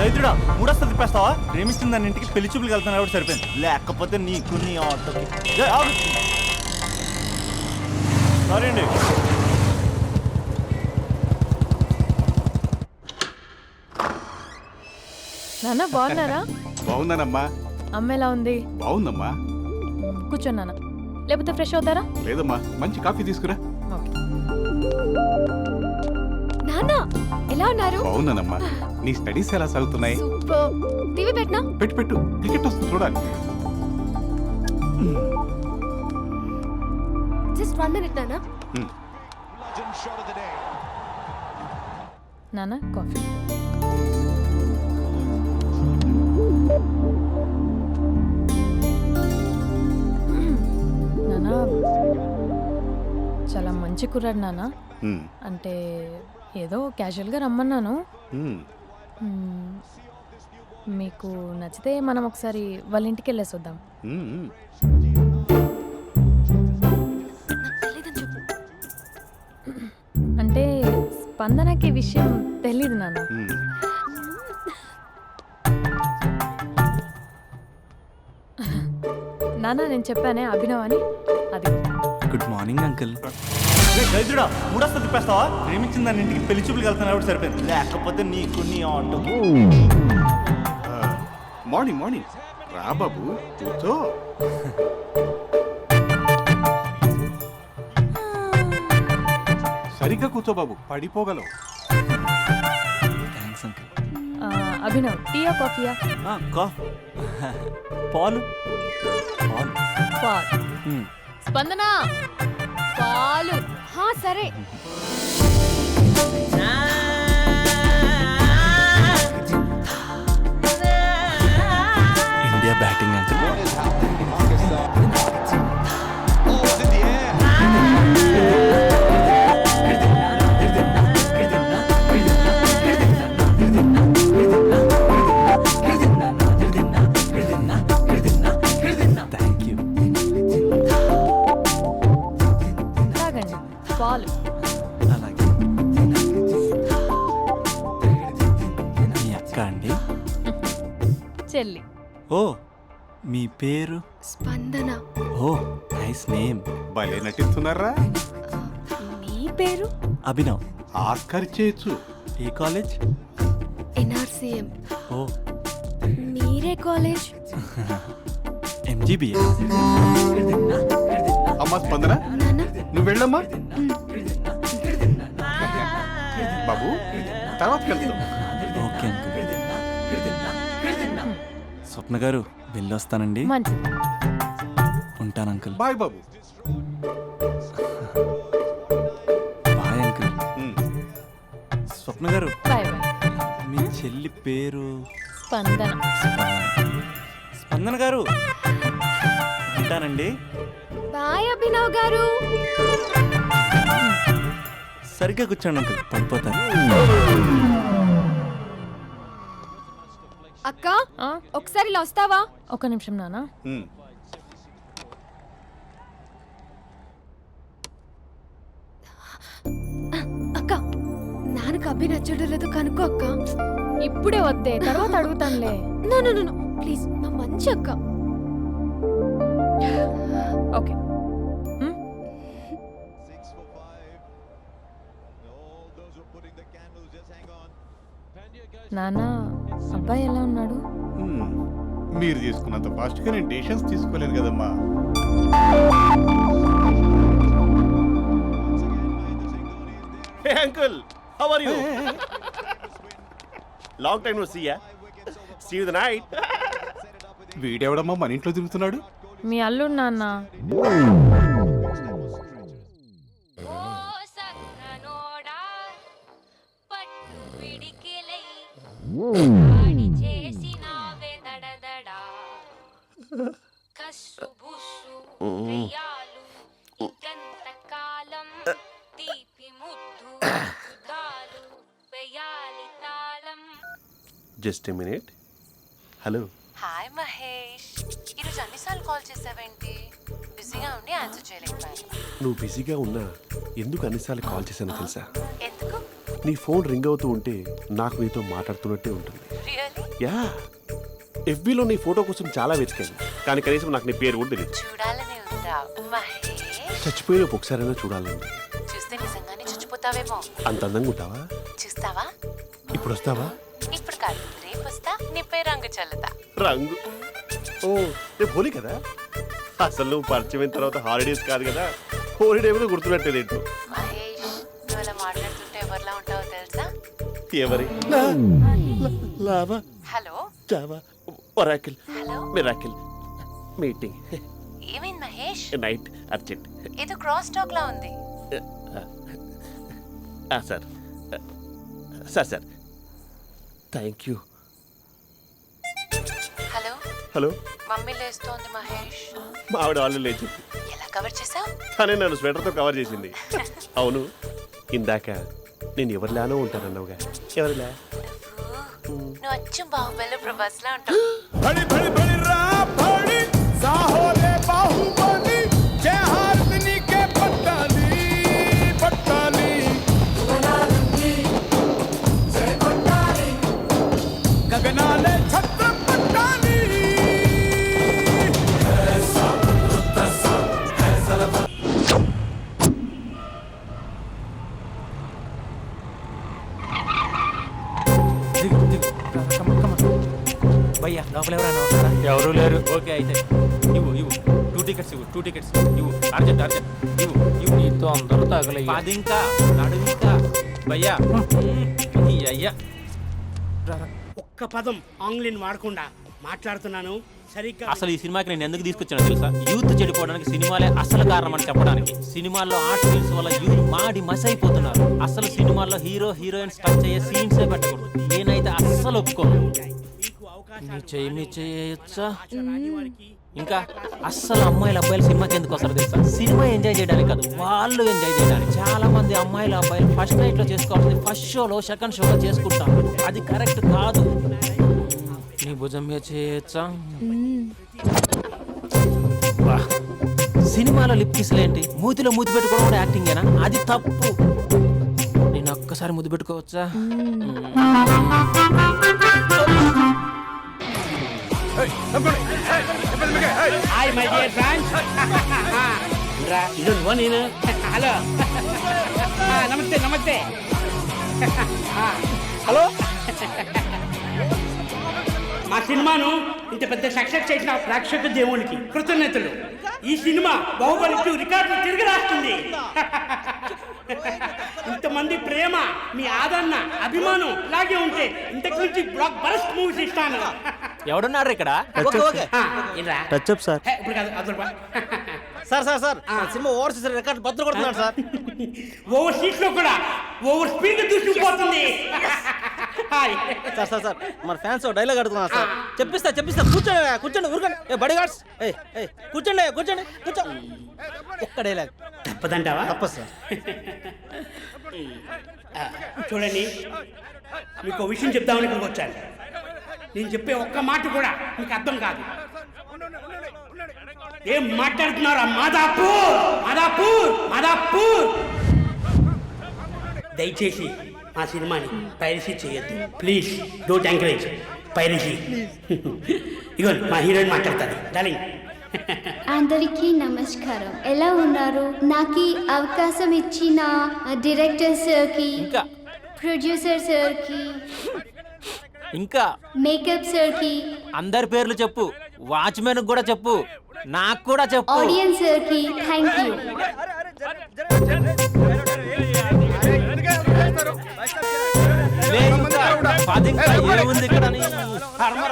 దైత్రుడా మూడొస్తా తిప్పేస్తావా? ప్రేమిస్తుంది దాని ఇంటికి పెళ్లి చూపులకు వెళ్తాను కాబట్టి సరిపోయింది, లేకపోతే నీకు నీ ఆటోకి. సారీ అండి. నాన్న బాగున్నారా? బాగున్నానమ్మా. అమ్మ ఎలా ఉంది? బాగుందమ్మా. కూర్చోన్నానా, లేకపోతే ఫ్రెష్ అవుతారా? లేదమ్మా, మంచి కాఫీ తీసుకురా. నాన్న ఎలా ఉన్నారు? బాగున్నానమ్మా. నీ స్టడీస్ ఎలా సాగుతున్నాయి? సూపర్. టీవీ పెట్టనా? పెట్టు, క్రికెట్ వస్తుంది చూడాలి. జస్ట్ 1 minute నాన్న. నాన్న కాఫీ. నాన్న చాలా మంచి కుర్రాడు నాన్న. అంటే ఏదో క్యాజువల్గా రమ్మన్నాను. మీకు నచ్చితే మనం ఒకసారి వాళ్ళ ఇంటికి వెళ్ళేసి వద్దాం. అంటే స్పందనకి విషయం తెలీదు నాన్న. నాన్న నేను చెప్పానే అభినవ్ అని, అది. Good morning uncle. దైత్రుడా మూడొస్తా తిప్పేస్తావా? ప్రేమించింది దాని ఇంటికి పెళ్లి చూపులకు వెళ్తాను కాబట్టి సరిపోయింది, లేకపోతే నీకు నీ ఆటోకి. మార్నింగ్ రా బాబు, కూర్చో. సరిగ్గా కూర్చో బాబు, పడిపోగలవు. Thanks uncle. అభినవ్ టీయా కాఫీయా? పాలు. పాలు. స్పందన పాలు. సరే. India batting uncle. Thank you. తాగండి పాలు. అలాగే. మీ అక్క అండి? చెల్లి. ఓ, మీ పేరు? స్పందన. ఓ, నైస్ నేమ్. భలే నటిస్తున్నారా? నీ పేరు? అభినవ్. ఆస్కార్ చేయొచ్చు. ఏ కాలేజ్? NRCM. ఓ, మీరే కాలేజ్? MGBA. అమ్మా స్పందన, నువ్వు వెళ్ళమ్మా. బాబు తర్వాత వెళ్తాం. Okay uncle. స్వప్న గారు వెళ్ళొస్తానండి. మంచిది. ఉంటాను అంకుల్. బాయ్ బాబు. Bye uncle. Swapna garu, bye bye. మీ చెల్లి పేరు? స్పందన. స్పందన గారు, ఉంటానండి. బాయ్ అభినవ్ గారు. సరిగ్గా కూర్చోండి అంకుల్, పడిపోతాను. అక్క ఒకసారి ఇలా వస్తావా? ఒక నిమిషం నాన్న. అక్క నాన్నకు అభి నచ్చడం లేదో కనుక్కో అక్క. ఇప్పుడే వద్దే, తర్వాత అడుగుతానులే. నో ప్లీజ్, నా మంచి అక్క. ఓకే. నాన్న అబ్బాయి ఎలా ఉన్నాడు? మీరు తీసుకున్నంత ఫాస్ట్గా నేను డెసిషన్స్ తీసుకోలేను కదమ్మా. Hey uncle, how are you? Long time no see ya. See you the night. వీడెవడమ్మా మన ఇంట్లో తిరుగుతున్నాడు? మీ అల్లుడు నాన్న. Just a minute. Hello. Hi Mahesh, ఈరోజు అన్నిసార్లు కాల్ చేసావేంటి? బిజీగా ఉండి ఆన్సర్ చేయలేకపోయాను. నువ్వు బిజీగా ఉన్నా ఎందుకు అన్నిసార్లు కాల్ చేశానో తెలుసా? ఎందుకు? నీ ఫోన్ రింగ్ అవుతూ ఉంటే నాకు నీతో మాట్లాడుతున్నట్టే ఉంటుంది. రియల్లీ? యా ఎఫ్బీలో నీ ఫోటో కోసం చాలా వెతికాను, కానీ కనీసం నాకు నీ పేరు కూడా తెలియదు. చూడాలని ఉందా మహేష్? చచ్చిపోయిన ఒకసారైనా చూడాలండి. చూస్తే నిజంగానే చచ్చిపోతావేమో. అంత అందంగా ఉంటావా? చూస్తావా? ఇప్పుడు వస్తావా? ఇప్పుడు కాదు, రేపు వస్తా, నీపై రంగు చల్లుతా. రంగు? ఓ రేపు హోలీ కదా. అసలు నువ్వు పరిచయం అయిన తర్వాత హాలిడేస్ కాదు కదా, హోలిడే మీద గుర్తుపెట్టేది ఏంటో. మహేష్, నువ్వు అలా మాట్లాడుతుంటే ఎవరిలా ఉంటావో తెలుసా? ఎవరి లావా hello Java Oracle hello, miracle meeting ఏమైంది మహేష్? Night urgent. ఏదో క్రాస్ టాక్ లా ఉంది. Sir sir sir thank you. Hello, hello, mummy లేస్తోంది మహేష్. మా ఆవిడ వాళ్ళు లేచి ఎలా కవర్ చేసావు? తనే నన్ను స్వెటర్తో కవర్ చేసింది. అవును, ఇందాక నేను ఎవరిలానో ఉంటానన్నావుగా, ఎవరిలా? నువ్వు అచ్చం బాహుబలి ప్రభాస్ లా ఉంటావు. बड़ी बड़ी बड़ी रापड़ी साहोले बाहुबली जय हारनी के पट्टाली पट्टाली गगनाले छत्र पट्टाली భయ్యా లోపల ఎవరైనా ఉన్నారా? ఎవరు లేరు. ఓకే అయితే ఇవ్వు 2 టికెట్స్ ఇవ్వు, 2 టికెట్స్ ఇవ్వు, అర్జెంట్ ఇవ్వు నీతో అందరూ తగలయ్య. అది ఇంకా నడుము ఇంకా భయ్యా ఈ అయ్యా. ఒక్క పదం ఆంగ్లీన్ వాడకుండా మాట్లాడుతున్నాను సరిగ్గా. అసలు ఈ సినిమాకి నేను ఎందుకు తీసుకొచ్చానో తెలుసా? యూత్ చెడిపోవడానికి సినిమాలే అసలు కారణం అని చెప్పడానికి. సినిమాల్లో ఆర్ట్ ఫిల్మ్స్ వల్ల యూత్ మాడి మస్ అయిపోతున్నారు. అసలు సినిమాల్లో హీరో హీరోయిన్స్ టచ్ అయ్యే సీన్సే పెట్టకూడదు. నేనైతే అస్సలు ఒప్పుకోను. మీకు అవకాశం మీ చేయొచ్చా? ఇంకా అస్సలు అమ్మాయిలు అబ్బాయిలు సినిమాకి ఎందుకు వస్తారు తెలుసా? సినిమా ఎంజాయ్ చేయడానికి కాదు, వాళ్ళు ఎంజాయ్ చేయడానికి. చాలా మంది అమ్మాయిలు అబ్బాయిలు ఫస్ట్ నైట్ లో చేసుకోవాల్సింది ఫస్ట్ షోలో సెకండ్ షోలో చేసుకుంటాం. అది కరెక్ట్ కాదు. నీ భుజం మీద చేయొచ్చా? వా. సినిమాలో లిప్ కిస్లేంటి? మూతిలో మూతి పెట్టుకోవడం కూడా యాక్టింగేనా? అది తప్పు. నేను ఒక్కసారి ముద్దు పెట్టుకోవచ్చా? Hi my dear friends. ఇది నువ్వు నేను. హలో, నమస్తే నమస్తే. హలో, మా సినిమాను ఇంత పెద్ద సక్సెస్ చేసిన ప్రేక్షక దేవునికి కృతజ్ఞతలు. ఈ సినిమా బాహుబలి 2 రికార్డులు తిరిగి రాస్తుంది. ఇంతమంది ప్రేమ, మీ ఆదరణ, అభిమానం ఇలాగే ఉంటే ఇంతకు నుంచి బ్లాక్ బరస్ట్ మూవీస్ ఇస్తాను. ఎవడున్నారు ఇక్కడ? Touch up sir. ఇప్పుడు కాదు, అదొక sir sir sir cinema overseas record బద్దలు కొడుతున్నాడు సార్. ఓవర్ సీట్ లో కూడా ఓవర్ స్పీడ్ దూసుకుపోతుంది. సార్ సార్ సార్ మన ఫ్యాన్స్ డైలాగ్ అడుగుతున్నారు సార్. చెప్పిస్తా కూర్చోండి కూర్చోండి ఊరుకోండి. ఏ బడి గార్డ్స్ కూర్చోండి కూర్చో. ఒక్క డైలాగ్ తప్పదంటావా? తప్పదు సార్. చూడండి, మీకు ఒక విషయం చెప్దామని ఇక్కడికి వచ్చాను. నేను చెప్పే ఒక్క మాట కూడా మీకు అర్థం కాదు. ఏం మాట్లాడుతున్నారా? మాదాపూర్ మాదాపూర్ మాదాపూర్. దయచేసి మా సినిమాని పైరసీ చేయొద్దు ప్లీజ్. Don't encourage piracy. ఇగో మా హీరోయిన్ మాట్లాడతారు. డార్లింగ్. అందరికీ నమస్కారం. ఎలా ఉన్నారు? నాకు ఈ అవకాశం ఇచ్చిన డైరెక్టర్ సార్కి, ఇంకా ప్రొడ్యూసర్ సార్కి, ఇంకా మేకప్ సార్కి, అందరి పేర్లు చెప్పు, వాచ్మెన్ కూడా చెప్పు, నాకు కూడా చెప్పు. ఆడియన్స్ సార్కి థ్యాంక్ యూ. లే ఇంకా, పది ఇంకా ఏముంది ఇక్కడ అని. కర్మ